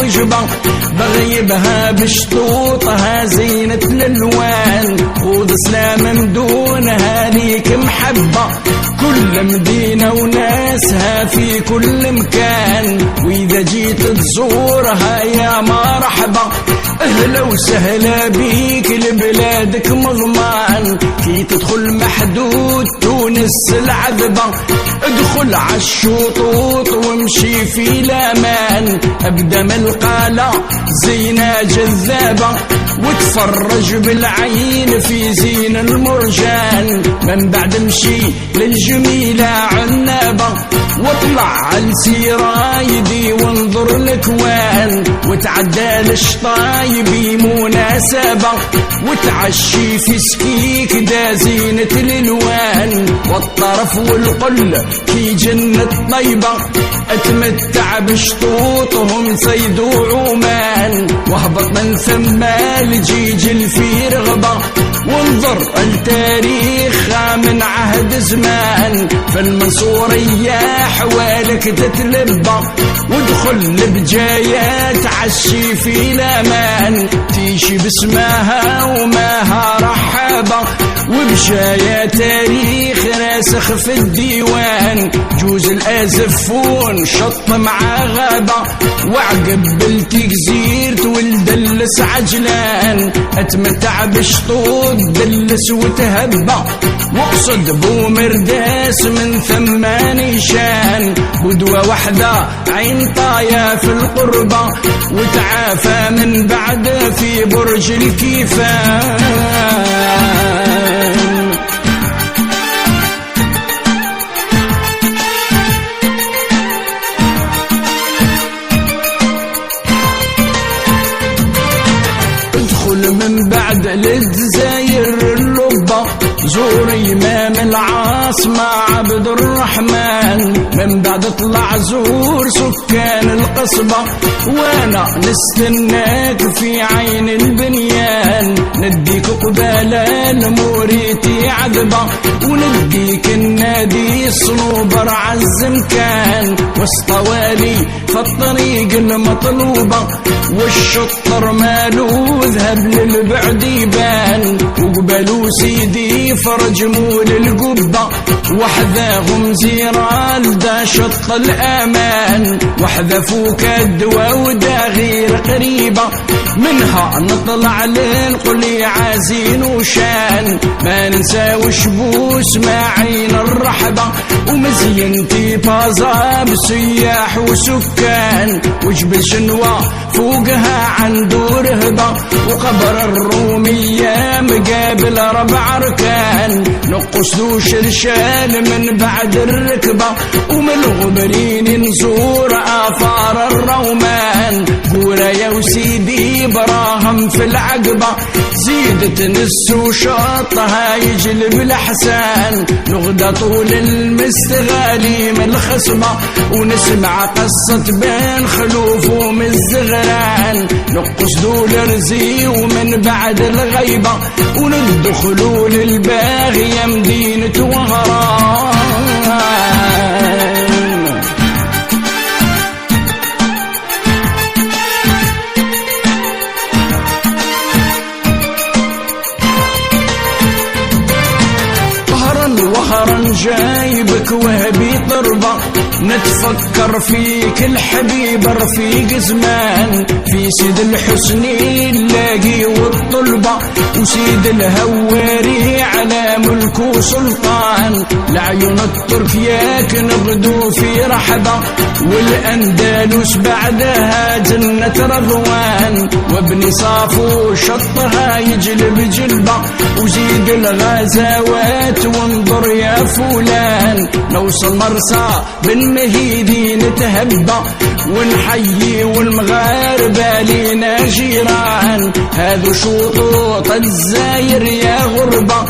وجبة بغيبها بشطوطها زينة الالوان، خذ سلام من دونها ليك محبة، كل مدينة وناسها في كل مكان، وإذا جيت تزورها يا مرحبا، أهلا وسهلا بيك لبلادك مضمان، كي تدخل محدود تونس العذبة، ادخل عالشطوط وامشي في الأمان، أبدا من القالة زينة جذابة، وتفرج بالعين في زين المرجان، من بعد امشي للجميلة عنابة، واطلع عالسرايدي وانظر الأكوان، وتعدى للشطايب بمناسبة، وتعشي في سكيك دا زينة الالوان، والطرف والقل في جنة طيبة، اتمتع بشطوطهم صيد وعمان، واهبط من ثم الجيجل في رغبة، وانظر التاريخ من عهد زمان، فالمنصورية حوالك تتلبى، وادخل لبجاية تعشي في الأمان، تيشي باسمها وماها رحابة، وبجاية تاريخ راسخ في الديوان، جوز الأزفون شط مع غابة، وعقب بالتكزير تولد دلس عجلان، اتمتع بشطوط دلس وتهبى، واقصد بومرداس من ثم نيشان، بدوة وحدة عين طايا في القربة، وتعافى من بعد في برج الكيفان. من بعد للجزاير اللبة زور إمام العاص مع عبد الرحمن، من بعد اطلع زور سكان القصبة، وانا نستناك في عين البنيان، نديك قبال الموريتي عذبة، ونديك النادي صنوبر عالزمكان، وسطوالي فالطريق المطلوبة، والشطر مالو ذهب للبعد يبان، وقبلوا سيدي فرجموا للقبة، وحذاهم زيرال دا شط الأمان، وحذفوا كدوة ودا غير قريبة، منها نطلع لنقلي عازين وشان، ما ننسى وشبوس مع عين الرحبة، ومزينتي بازا بسياح وسكان، وجبل شنوة فوقها عنده رهبة، وقبر الرومية مقابل 4 أركان، نقص ذو شرشال من بعد الركبة، ومن الغبرين نزور آثار الرومان، قورا يا وسيدي براهم في العقبة، زيدت نس وشطها يجلب الأحسان، نغدى طول المستغالي من الخصبة، ونسمع قصة بين خلوف ومن الزغران، نقص ذو الرزي ومن بعد الغيبة، وندخلوا للباغية مدينة وهران. وهران جايبك وهبي طربة، نتفكر فيك الحبيب رفيق زمان، في سيد الحسني اللاقي والطلبة، وسيد الهواري على ملك وسلطان، لعيون الترك ياك نبدو في رحبة، والأندلس بعدها جنة رضوان، وابن صافو شطها يجلب جلبة، وزيد الغزوات وانظر يا فلان، نوصل مرسى بن مهيدي نتهبى، ونحيي والمغاربة لينا جيران، هذو شطوط الجزاير يا غربة،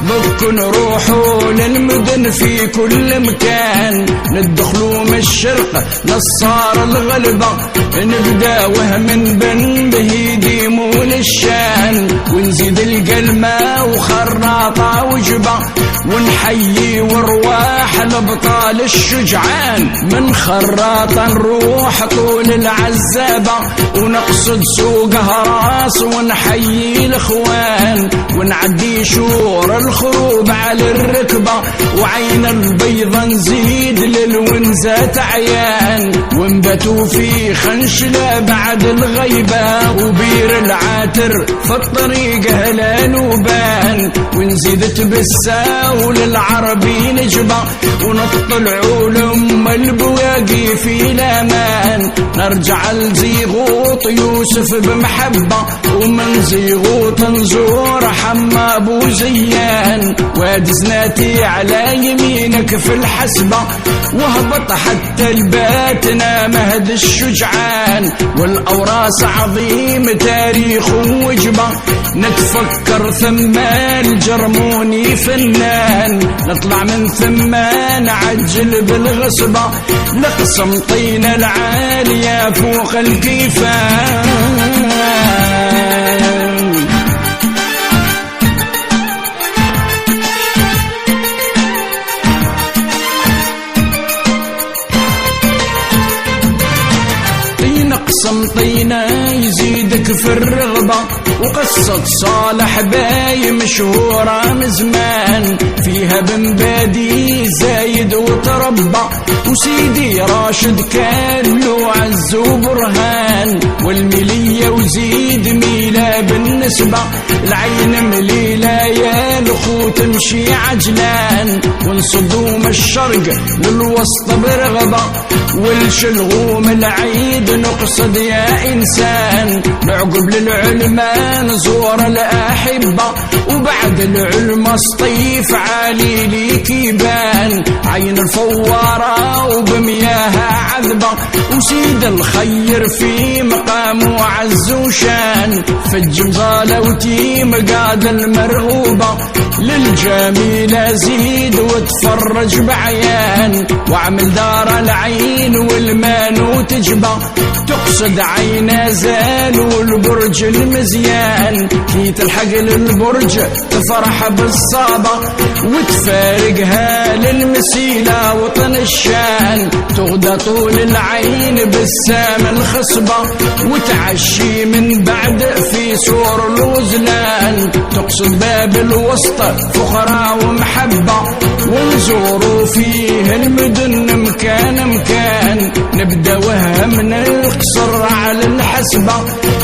ضك نروحوا للمدن في كل مكان، ندخلوا من الشرق نصار الغلبة، نبدا وهم بن مهيدي مول الشان، ونزيد القلمة وخراطة وجبة، ونحيي ورواح ببطال الشجعان من خراطة نروح طول العزابة ونقصد سوقها راس ونحيي الاخوان ونعدي شور الخروب على الركبة وعين البيضة نزيد للونزات عيان ونبتوا في خنشلة بعد الغيبة وبير العاتر في الطريق هلال وبان ونزيد تبساول العربي نجبة ونطلعوا لأم البواقي في الأمان نرجع لزيغوط يوسف بمحبة ومن زيغوط نزور حما أبو زيان وادي زناتي على يمينك في الحسبة وهبط حتى الباتنا مهد الشجعان والأوراس عظيم تاريخ وجبة نتفكر ثم الجرموني فنان نطلع من ثم نعجل بالغصبة لقسم طين العالية فوق الكيفان قسم طينة يزيدك في الرغبة وقصة صالح باي مشهورة من زمان فيها بن بادي زايد وتربى وسيدي راشد كان له عز وبرهان والملية وزيد ميلة بالنسبة العين مليلة يا الأخو تمشي عجلان ونصدوم الشرق للوسط برغبة والشلغوم العيد نقصد يا إنسان نعقب للعلماء نزور الأحبة وبعد العلم سطيف عالي ليك يبان عين الفوارة وبمياها عذبة وسيد الخير في مقام عز وشان في الجمزالة وتيم قاد المرغوبة للجميلة زيد وتفرج بعيان واعمل دار العين والمانو تجبى تقصد عين زال والبرج المزيان كي تلحق للبرج تفرح بالصابة وتفارقها للمسيلة وطن الشان تغدى طول العين بالسام الخصبة وتعشي من بعد في سور الوزلان تقصد باب الوسط فخرة ومحبة ونزوروا فيه المدن مكان نبدأ وهمنا القصر على الحسبة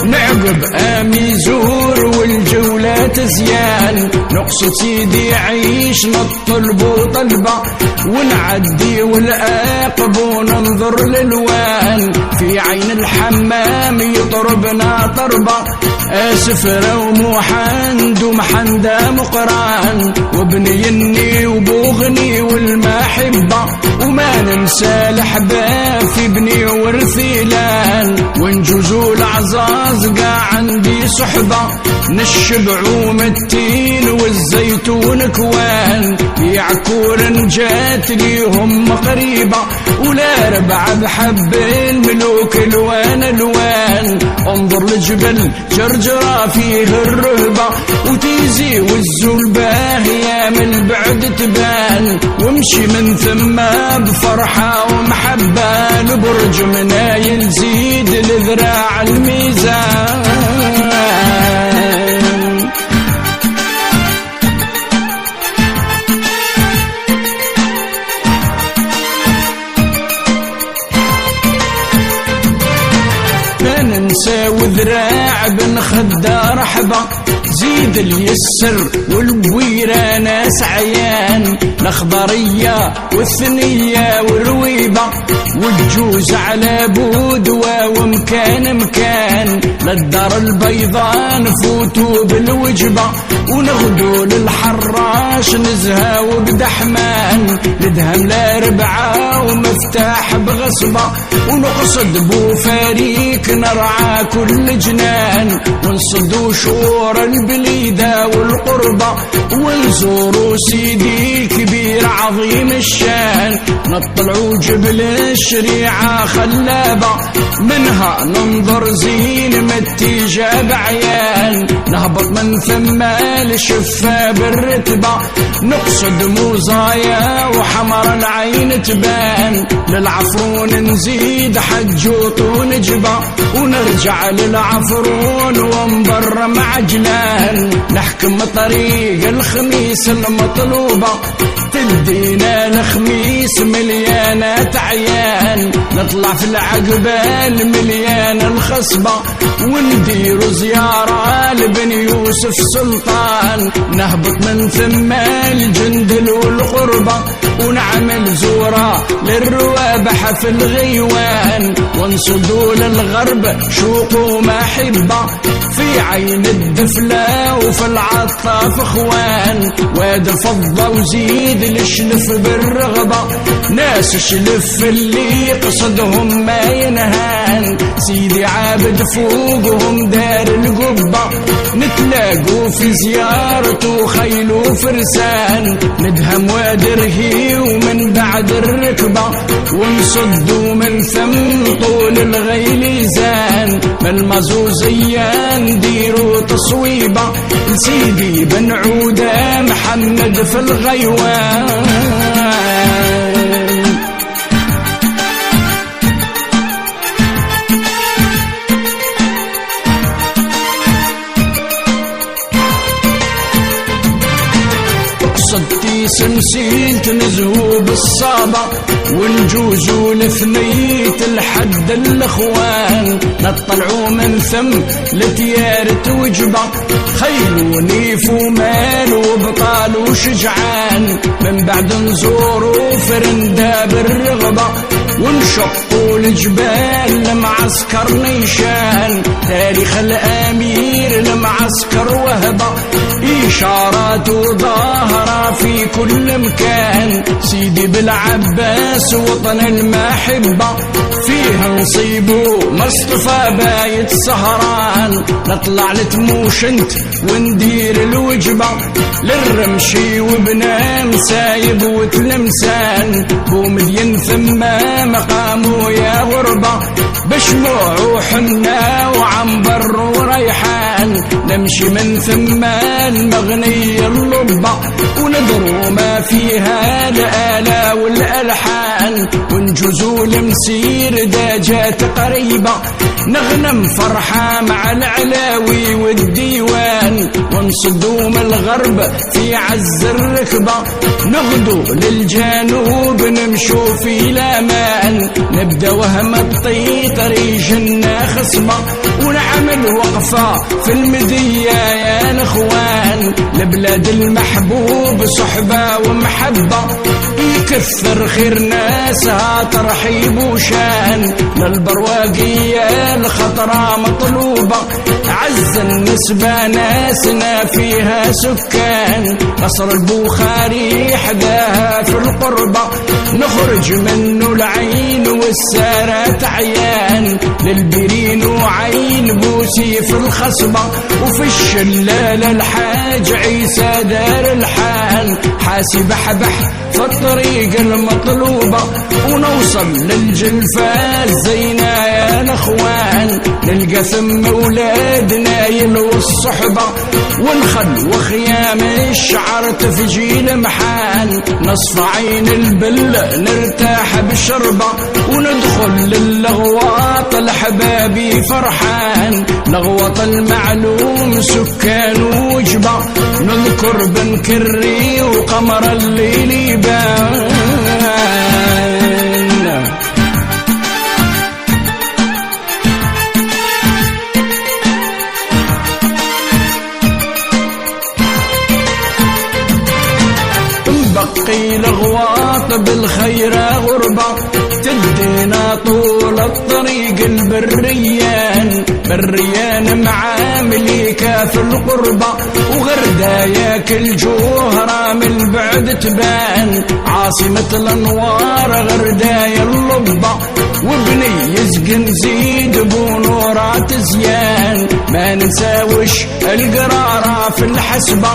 نعقب آمي زور والجولات زيان نقصد سيدي عيش نطلب وطلبة ونعدي والآقب وننظر للوان في عين الحمام يطربنا طربة آسف روم وحند ومحندة مقران وابني الني وبوغني والمحبة وما ننسى الأحباب في بني ورثيلان ونجوزوا العزاز قاع عندي صحبة نشبعوا التين والزيتون كوان يعكور جات ليهم قريبة ولا ربع بحب الملوك الوان انظر لجبل جرجرة فيه الرهبة وتيزي والزلباه يا من البعد تبان وامشي من ثم بفرحة ومحبة لبرج منايل زيد لذراع الميزان ننسى وذراع بن خدار رحبة زيد اليسر والبويرة ناس عيان الأخضرية والثنية والرويبة والجوز على بودوة ومكان للدار البيضاء نفوتوا بالوجبة ونغدو للحراش نزهى وبدحمان ندهم لربعة ومفتاح بغصبة ونقصد بو فريق نرعى كل جنان، ونصد شور البليدة والقربة، ونزور سيدي الكبير عظيم الشان. نطلعوا جبل الشريعة خلابة، منها ننظر زين متيجة بعيان. نهبط من ثم الشفة بالرتبة، نقصد موزايا وحمر العين تبان. للعفرون نزيد حجوط ونجبة، ونرجع للعفرون ونبر معجلان. نحكم طريق الخميس المطلوبة، تدينا الخميس مليانة عيان. نطلع في العقبة المليان الخصبة، وندير زيارة لبن يوسف سلطان. نهبط من ثم الجندل والقربة، ونعمل زورة للروابح في الغيوان. ونصدوا للغرب شوق ومحبة، في عين الدفلة وفي العطاف اخوان. واد فضة وزيد الشلف بالرغبة، ناس شلف اللي قصدهم ما ينهان. سيدي عابد فوقهم دار القبة، نتلاقوا في زيارته خيل وفرسان. ندهم واد رهي ومن بعد الركبة، ونصدوا من ثم طول الغيليزان. من المزوزية نديروا تصويبة، لسيدي بن عودة محمد في الغيوان. صدتيس نسيت نزهو بالصابة، ونجوزوا لثنية الحد الاخوان. نطلعوا من ثم لتيارة وجبة، خيل ونيف ومال وبطال وشجعان. من بعد نزوروا فرندا بالرغبة، ونشقوا الجبال لمعسكر نيشان. تاريخ الامير لمعسكر وهبة، اشارات وظاهرة في كل مكان. سيدي بالعباس وطن المحبة، فيها نصيبه مصطفى بايت سهران. نطلع لتموشنت وندير الوجبة، للرمشي وبنام سايب وتلمسان. بومدين ثم مقامه يا غربة، بشموع وحنا وعنبر وريحان. نمشي من ثم المغنية اللبة، وندروا ما فيها الآلة والألحان. ونجوزوا المسير داجات قريبة، نغنم فرحة مع العلاوي والديوان. ونصدوا من الغرب في عز الركبة، نغدو للجنوب نمشوا في الأمان. نبدأ وهم الطي طريقنا خصبة، ونعمل وقفة في المدية يا الأخوان. لبلاد المحبوب صحبة ومحبة، يكثر خير ناسها ترحيب وشان. للبرواقية الخطرة مطلوبة، عز النسبة ناسنا فيها سكان. قصر البخاري حداها في القربة، نخرج منه العين والسارات عيان. للبرين وعين بوسي في الخصبة، وفي الشلال الحاج عيسى دار الحال. حاسب حبح في الطريق المطلوبة، ونوصل للجلفة الزينة يا الاخوان. نلقى ثم اولادنا يلووا الصحبة، ونخل وخيام الشعر تفجيل محان. نصف عين البل نرتاح بشربة، وندخل للغواط الحبابي فرحان. لغوط المعلوم سكان وجبة، نذكر بن كري وقمر الليل يبان. بقي لغواط بالخير غربة، تدينا طول الطريق البريان. بريان مع مليكة في القربة، وغرداياك الجوهرة من بعد تبان. عاصمة الأنوار غردايا اللبة، وبني يسكن زيد بونور مزيان، ما ننساوش القرارة في الحسبة،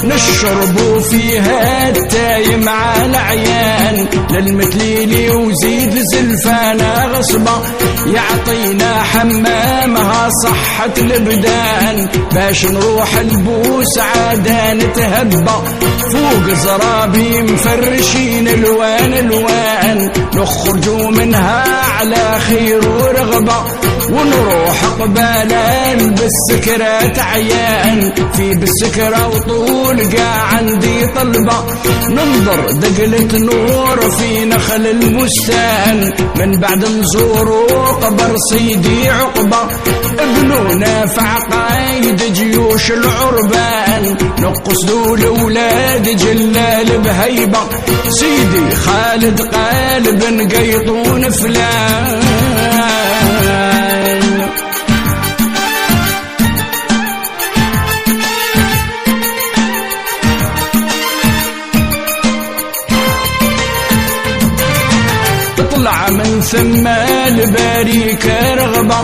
نشربوا فيها التاي مع العيان، للمتليلي وزيد زلفانا غصبة، يعطينا حمامها صحة البدان، باش نروح البوس عادا نتهبى، فوق زرابي مفرشين الوان الوان، نخرجوا منها على خير ورغبة، ونروح قبالا بالسكرات عيان، في بالسكرة وطول قاع عندي طلبة، ننظر دقلة نور في نخل البستان، من بعد نزوروا قبر سيدي عقبة، ابن نافع قايد جيوش العربان، نقصدوا لولاد جلال بهيبة، سيدي خالد قالب قيطون فلان. طلع من ثم البريكة رغبة،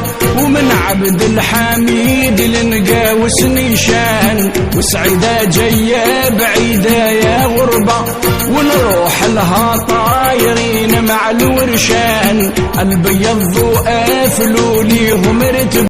ومن عبد الحميد لنقاوس نيشان، وسعيدة جاية بعيدة يا غربة، ونروح لها طايرين مع الورشان، البيض وقافلوا ليهم رتب